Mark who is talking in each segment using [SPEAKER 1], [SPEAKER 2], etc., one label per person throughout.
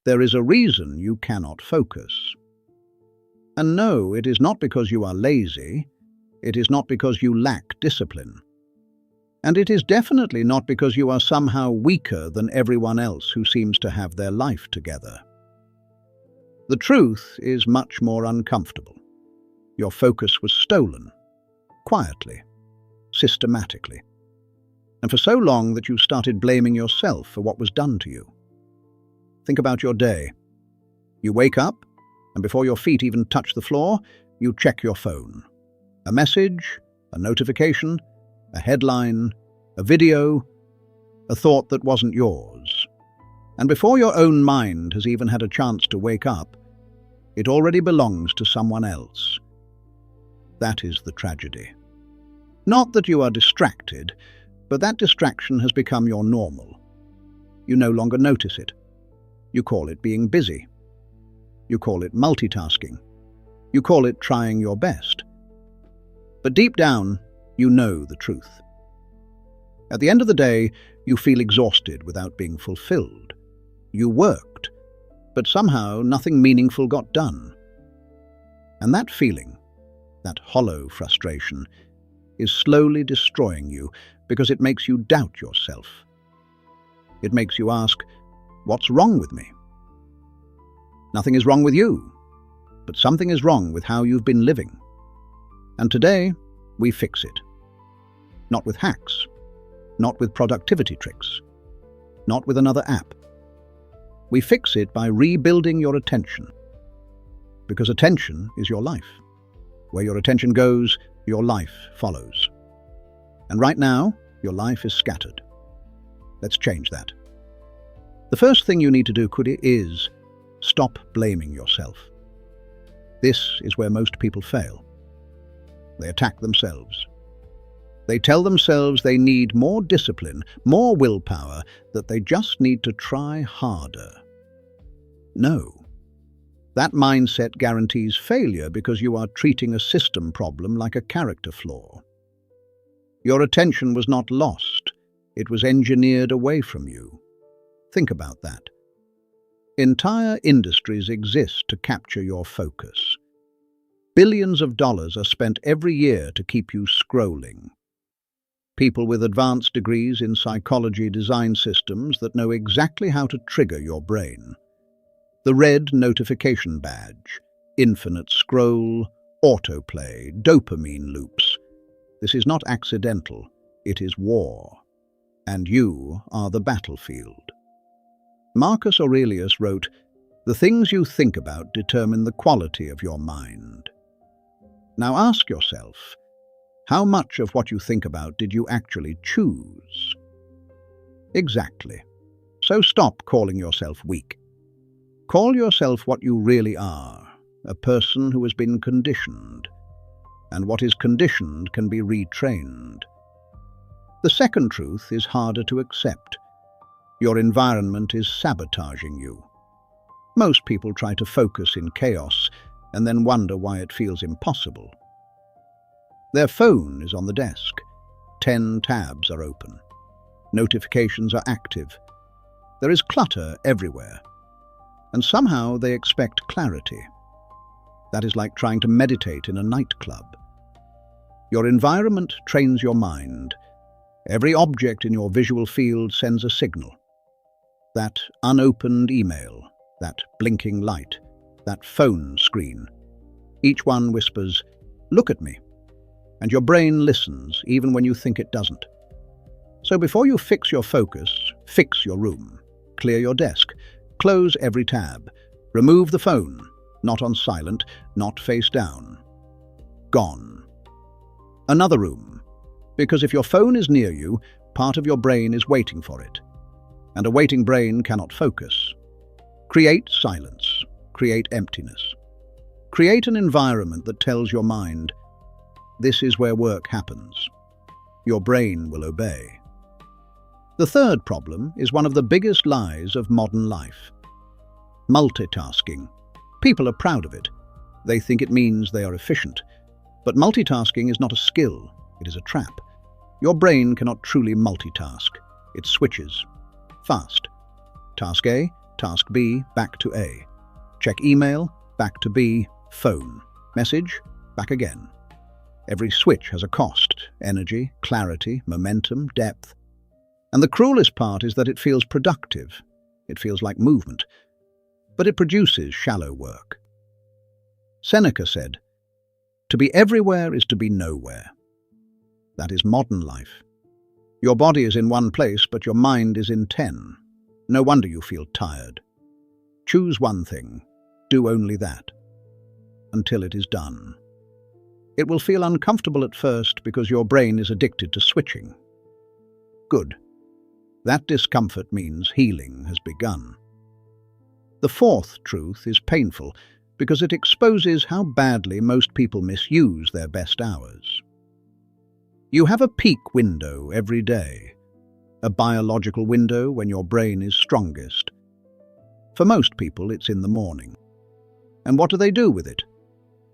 [SPEAKER 1] There is a reason you cannot focus. And no, it is not because you are lazy. It is not because you lack discipline. And it is definitely not because you are somehow weaker than everyone else who seems to have their life together. The truth is much more uncomfortable. Your focus was stolen, quietly, systematically, and for so long that you started blaming yourself for what was done to you. Think about your day. You wake up, and before your feet even touch the floor, you check your phone. A message, a notification, a headline, a video, a thought that wasn't yours. And before your own mind has even had a chance to wake up, it already belongs to someone else. That is the tragedy. Not that you are distracted, but that distraction has become your normal. You no longer notice it. You call it being busy. You call it multitasking. You call it trying your best. But deep down, you know the truth. At the end of the day, you feel exhausted without being fulfilled. You worked, but somehow nothing meaningful got done. And that feeling, that hollow frustration, is slowly destroying you because it makes you doubt yourself. It makes you ask, what's wrong with me? Nothing is wrong with you, but something is wrong with how you've been living. And today, we fix it. Not with hacks, not with productivity tricks, not with another app. We fix it by rebuilding your attention. Because attention is your life. Where your attention goes, your life follows. And right now, your life is scattered. Let's change that. The first thing you need to do is stop blaming yourself. This is where most people fail. They attack themselves. They tell themselves they need more discipline, more willpower, that they just need to try harder. No. That mindset guarantees failure because you are treating a system problem like a character flaw. Your attention was not lost. It was engineered away from you. Think about that. Entire industries exist to capture your focus. Billions of dollars are spent every year to keep you scrolling. People with advanced degrees in psychology design systems that know exactly how to trigger your brain. The red notification badge, infinite scroll, autoplay, dopamine loops. This is not accidental, it is war. And you are the battlefield. Marcus Aurelius wrote, "The things you think about determine the quality of your mind." Now ask yourself, how much of what you think about did you actually choose? Exactly. So stop calling yourself weak. Call yourself what you really are, a person who has been conditioned. And what is conditioned can be retrained. The second truth is harder to accept. Your environment is sabotaging you. Most people try to focus in chaos and then wonder why it feels impossible. Their phone is on the desk. 10 tabs are open. Notifications are active. There is clutter everywhere. And somehow they expect clarity. That is like trying to meditate in a nightclub. Your environment trains your mind. Every object in your visual field sends a signal. That unopened email, that blinking light, that phone screen. Each one whispers, "Look at me." And your brain listens, even when you think it doesn't. So before you fix your focus, fix your room. Clear your desk. Close every tab. Remove the phone, not on silent, not face down. Gone. Another room. Because if your phone is near you, part of your brain is waiting for it. And a waiting brain cannot focus. Create silence. Create emptiness. Create an environment that tells your mind, this is where work happens. Your brain will obey. The third problem is one of the biggest lies of modern life. Multitasking. People are proud of it. They think it means they are efficient. But multitasking is not a skill, it is a trap. Your brain cannot truly multitask. It switches. Fast. Task A, Task B, back to A. Check email, back to B, phone. Message, back again. Every switch has a cost: energy, clarity, momentum, depth. And the cruelest part is that it feels productive. It feels like movement. But it produces shallow work. Seneca said, "To be everywhere is to be nowhere." That is modern life. Your body is in one place, but your mind is in 10. No wonder you feel tired. Choose one thing. Do only that. Until it is done. It will feel uncomfortable at first because your brain is addicted to switching. Good. That discomfort means healing has begun. The fourth truth is painful because it exposes how badly most people misuse their best hours. You have a peak window every day, a biological window when your brain is strongest. For most people, it's in the morning. And what do they do with it?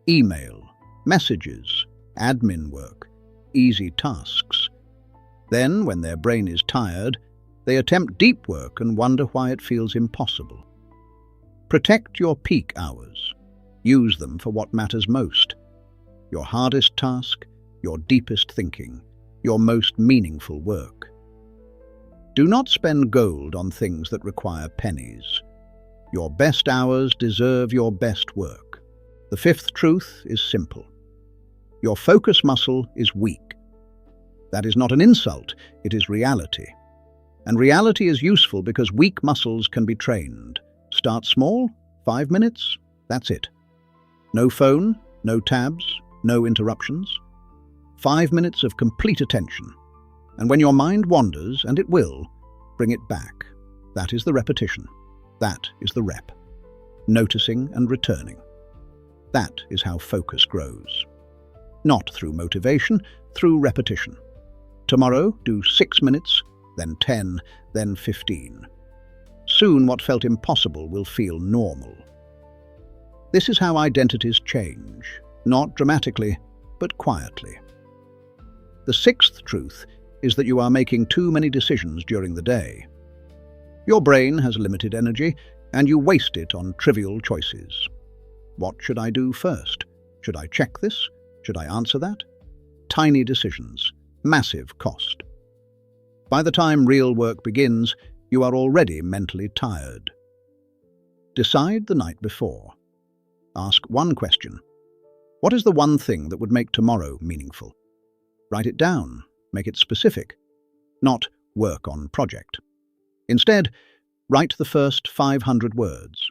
[SPEAKER 1] Email, messages, admin work, easy tasks. Then, when their brain is tired, they attempt deep work and wonder why it feels impossible. Protect your peak hours. Use them for what matters most. Your hardest task, your deepest thinking, your most meaningful work. Do not spend gold on things that require pennies. Your best hours deserve your best work. The fifth truth is simple. Your focus muscle is weak. That is not an insult, it is reality. And reality is useful because weak muscles can be trained. Start small, 5 minutes, that's it. No phone, no tabs, no interruptions. 5 minutes of complete attention. And when your mind wanders, and it will, bring it back. That is the repetition. That is the rep. Noticing and returning. That is how focus grows. Not through motivation, through repetition. Tomorrow, do 6 minutes, then 10, then 15. Soon what felt impossible will feel normal. This is how identities change, not dramatically, but quietly. The sixth truth is that you are making too many decisions during the day. Your brain has limited energy, and you waste it on trivial choices. What should I do first? Should I check this? Should I answer that? Tiny decisions, massive cost. By the time real work begins, you are already mentally tired. Decide the night before. Ask one question. What is the one thing that would make tomorrow meaningful? Write it down. Make it specific. Not work on project. Instead, write the first 500 words.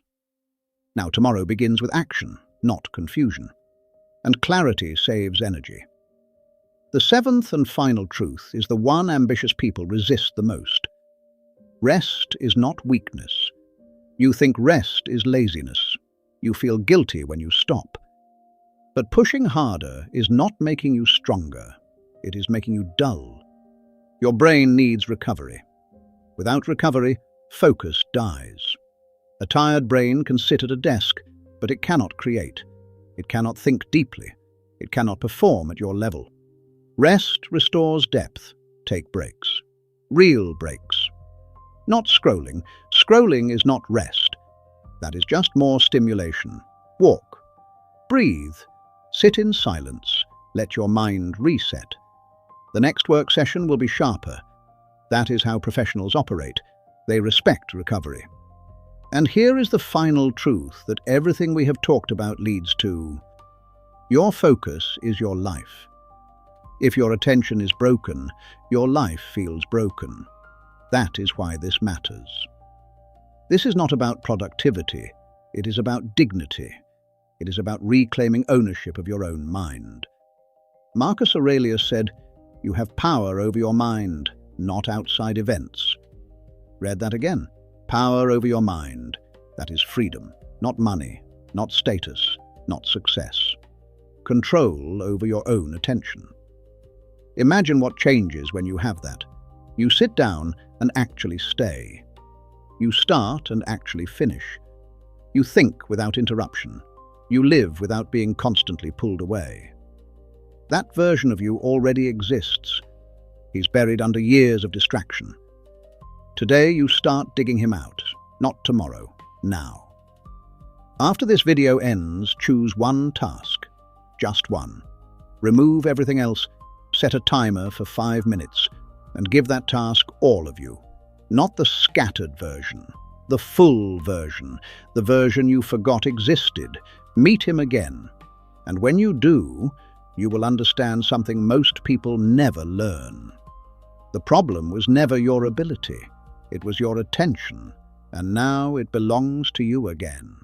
[SPEAKER 1] Now tomorrow begins with action, not confusion. And clarity saves energy. The seventh and final truth is the one ambitious people resist the most. Rest is not weakness. You think rest is laziness. You feel guilty when you stop. But pushing harder is not making you stronger. It is making you dull. Your brain needs recovery. Without recovery, focus dies. A tired brain can sit at a desk, but it cannot create. It cannot think deeply. It cannot perform at your level. Rest restores depth. Take breaks. Real breaks. Not scrolling. Scrolling is not rest. That is just more stimulation. Walk. Breathe. Sit in silence. Let your mind reset. The next work session will be sharper. That is how professionals operate. They respect recovery. And here is the final truth that everything we have talked about leads to. Your focus is your life. If your attention is broken, your life feels broken. That is why this matters. This is not about productivity. It is about dignity. It is about reclaiming ownership of your own mind. Marcus Aurelius said, "You have power over your mind, not outside events." Read that again. Power over your mind. That is freedom, not money, not status, not success. Control over your own attention. Imagine what changes when you have that. You sit down and actually stay. You start and actually finish. You think without interruption. You live without being constantly pulled away. That version of you already exists. He's buried under years of distraction. Today you start digging him out. Not tomorrow, now. After this video ends, choose one task, just one. Remove everything else, set a timer for 5 minutes, and give that task all of you. Not the scattered version, the full version, the version you forgot existed. Meet him again. And when you do, you will understand something most people never learn. The problem was never your ability, it was your attention, and now it belongs to you again.